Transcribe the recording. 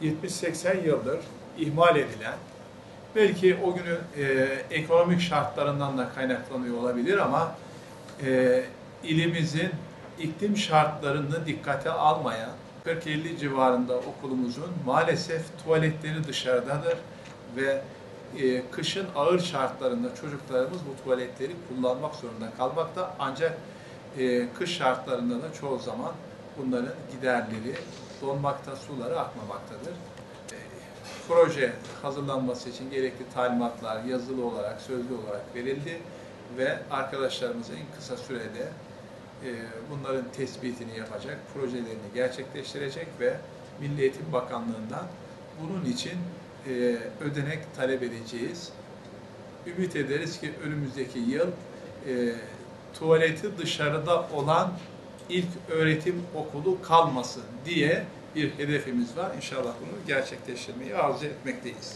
70-80 yıldır ihmal edilen, belki o günün ekonomik şartlarından da kaynaklanıyor olabilir ama ilimizin iklim şartlarını dikkate almayan 40-50 civarında okulumuzun maalesef tuvaletleri dışarıdadır ve kışın ağır şartlarında çocuklarımız bu tuvaletleri kullanmak zorunda kalmakta. Ancak kış şartlarında da çoğu zaman bunların giderleri donmakta, suları akmamaktadır. Proje hazırlanması için gerekli talimatlar yazılı olarak, sözlü olarak verildi ve arkadaşlarımız en kısa sürede bunların tespitini yapacak, projelerini gerçekleştirecek ve Milli Eğitim Bakanlığı'ndan bunun için ödenek talep edeceğiz. Ümit ederiz ki önümüzdeki yıl tuvaleti dışarıda olan ilk öğretim okulu kalmasın diye bir hedefimiz var. İnşallah bunu gerçekleştirmeyi arzu etmekteyiz.